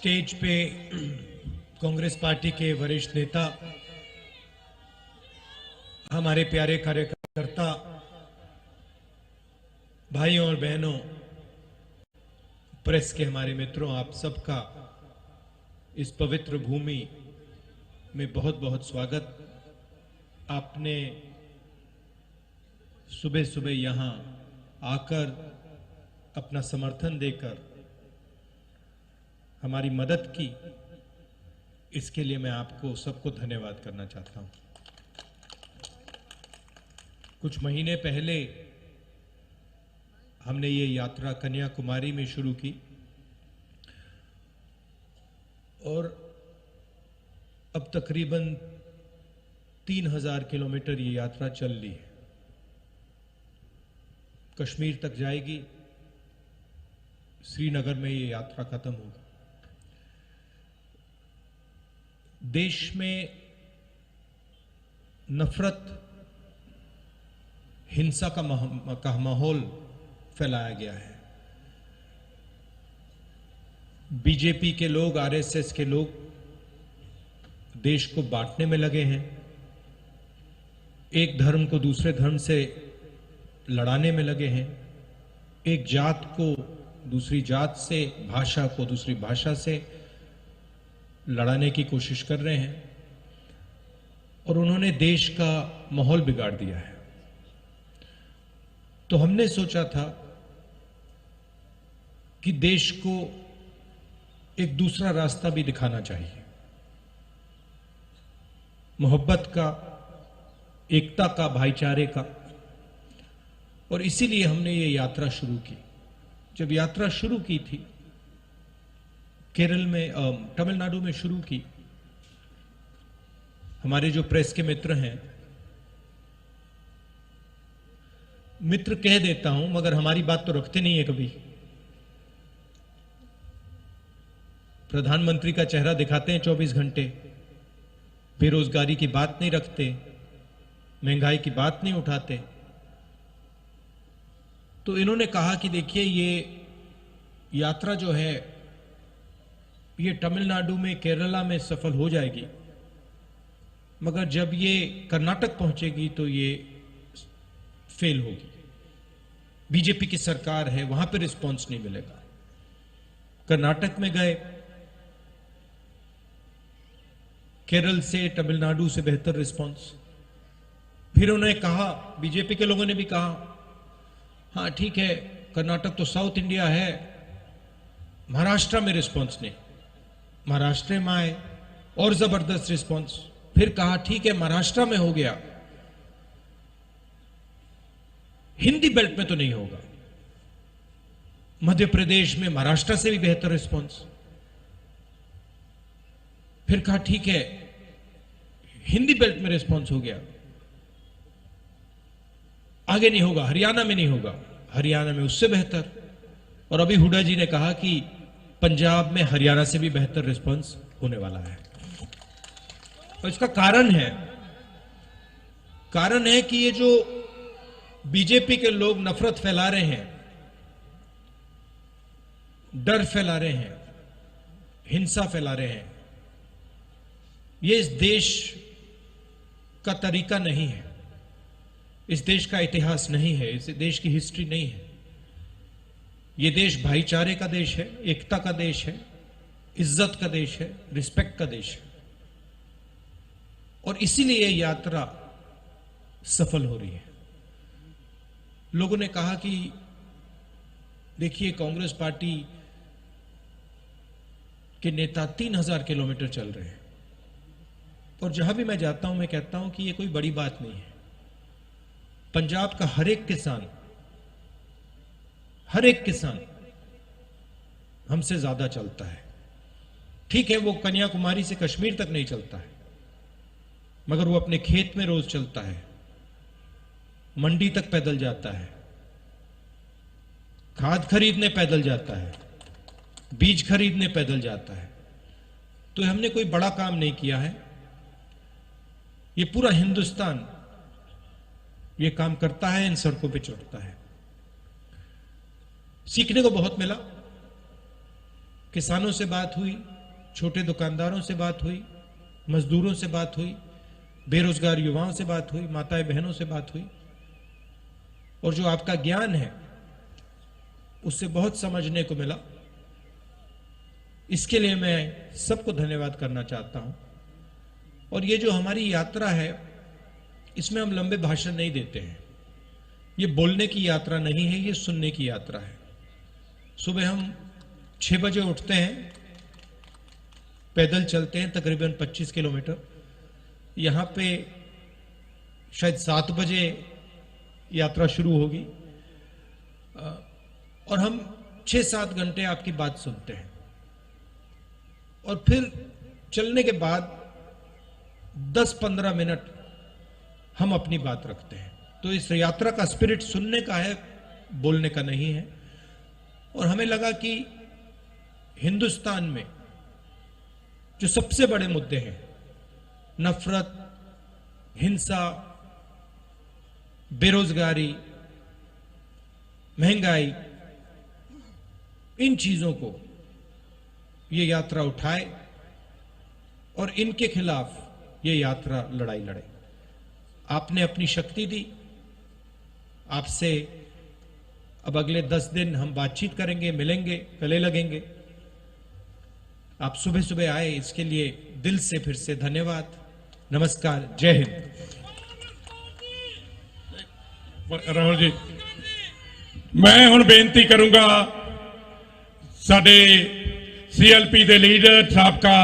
Stage पे Congress party के वरिष्ठ नेता, हमारे प्यारे कार्यकर्ता भाइयों और बहनों, प्रेस के हमारे मित्रों, आप सबका इस पवित्र भूमि में बहुत बहुत स्वागत। आपने सुबह सुबह यहां आकर अपना समर्थन देकर हमारी मदद की, इसके लिए मैं आपको सबको धन्यवाद करना चाहता हूं। कुछ महीने पहले हमने ये यात्रा कन्याकुमारी में शुरू की और अब तकरीबन 3000 किलोमीटर ये यात्रा चल ली है। कश्मीर तक जाएगी, श्रीनगर में ये यात्रा खत्म होगी। देश में नफरत, हिंसा का माहौल फैलाया गया है। बीजेपी के लोग, आरएसएस के लोग देश को बांटने में लगे हैं, एक धर्म को दूसरे धर्म से लड़ाने में लगे हैं, एक जात को दूसरी जात से, भाषा को दूसरी भाषा से लड़ाने की कोशिश कर रहे हैं और उन्होंने देश का माहौल बिगाड़ दिया है। तो हमने सोचा था कि देश को एक दूसरा रास्ता भी दिखाना चाहिए, मोहब्बत का, एकता का, भाईचारे का। और इसीलिए हमने ये यात्रा शुरू की। जब यात्रा शुरू की थी, केरल में, तमिलनाडु में शुरू की, हमारे जो प्रेस के मित्र हैं, मित्र कह देता हूं मगर हमारी बात तो रखते नहीं है कभी। प्रधानमंत्री का चेहरा दिखाते हैं 24 घंटे, बेरोजगारी की बात नहीं रखते, महंगाई की बात नहीं उठाते। तो इन्होंने कहा कि देखिए, ये यात्रा जो है ये तमिलनाडु में, केरला में सफल हो जाएगी, मगर जब ये कर्नाटक पहुंचेगी तो ये फेल होगी। बीजेपी की सरकार है, वहां पर रिस्पांस नहीं मिलेगा। कर्नाटक में गए, केरल से, तमिलनाडु से बेहतर रिस्पांस। फिर उन्होंने कहा, बीजेपी के लोगों ने भी कहा, हाँ ठीक है, कर्नाटक तो साउथ इंडिया है, महाराष्ट्र में रिस्पांस नहीं। महाराष्ट्र में आए और जबरदस्त रिस्पांस। फिर कहा ठीक है, महाराष्ट्र में हो गया, हिंदी बेल्ट में तो नहीं होगा। मध्य प्रदेश में महाराष्ट्र से भी बेहतर रिस्पांस। फिर कहा ठीक है, हिंदी बेल्ट में रिस्पांस हो गया, आगे नहीं होगा, हरियाणा में नहीं होगा, हरियाणा में उससे बेहतर। और अभी हुड्डा जी ने कहा कि पंजाब में हरियाणा से भी बेहतर रिस्पांस होने वाला है। और इसका कारण है कि ये जो बीजेपी के लोग नफरत फैला रहे हैं, डर फैला रहे हैं, हिंसा फैला रहे हैं, ये इस देश का तरीका नहीं है, इस देश का इतिहास नहीं है, इस देश की हिस्ट्री नहीं है। ये देश भाईचारे का देश है, एकता का देश है, इज्जत का देश है, रिस्पेक्ट का देश है। और इसीलिए ये यात्रा सफल हो रही है। लोगों ने कहा कि देखिए, कांग्रेस पार्टी के नेता 3000 किलोमीटर चल रहे हैं। और जहां भी मैं जाता हूं, मैं कहता हूं कि ये कोई बड़ी बात नहीं है। पंजाब का हर एक किसान हमसे ज्यादा चलता है। ठीक है, वो कन्याकुमारी से कश्मीर तक नहीं चलता है, मगर वो अपने खेत में रोज चलता है, मंडी तक पैदल जाता है, खाद खरीदने पैदल जाता है, बीज खरीदने पैदल जाता है। तो हमने कोई बड़ा काम नहीं किया है, ये पूरा हिंदुस्तान ये काम करता है, इन सड़कों पे चढ़ता है। सीखने को बहुत मिला। किसानों से बात हुई, छोटे दुकानदारों से बात हुई, मजदूरों से बात हुई, बेरोजगार युवाओं से बात हुई, माताएं बहनों से बात हुई। और जो आपका ज्ञान है उससे बहुत समझने को मिला। इसके लिए मैं सबको धन्यवाद करना चाहता हूं। और ये जो हमारी यात्रा है, इसमें हम लंबे भाषण नहीं देते हैं। ये बोलने की यात्रा नहीं है, ये सुनने की यात्रा है। सुबह हम 6 बजे उठते हैं, पैदल चलते हैं तकरीबन 25 किलोमीटर। यहां पे शायद 7 बजे यात्रा शुरू होगी और हम 6-7 घंटे आपकी बात सुनते हैं। और फिर चलने के बाद 10-15 मिनट हम अपनी बात रखते हैं। तो इस यात्रा का स्पिरिट सुनने का है, बोलने का नहीं है। और हमें लगा कि हिंदुस्तान में जो सबसे बड़े मुद्दे हैं, नफरत, हिंसा, बेरोजगारी, महंगाई, इन चीजों को ये यात्रा उठाए और इनके खिलाफ ये यात्रा लड़ाई लड़े। आपने अपनी शक्ति दी। आपसे अब अगले 10 दिन हम बातचीत करेंगे, मिलेंगे, गले लगेंगे। आप सुबह सुबह आए, इसके लिए दिल से फिर से धन्यवाद। नमस्कार, जय हिंद। राहुल जी, मैं हुण बेनती करूंगा साडे CLP दे लीडर साबका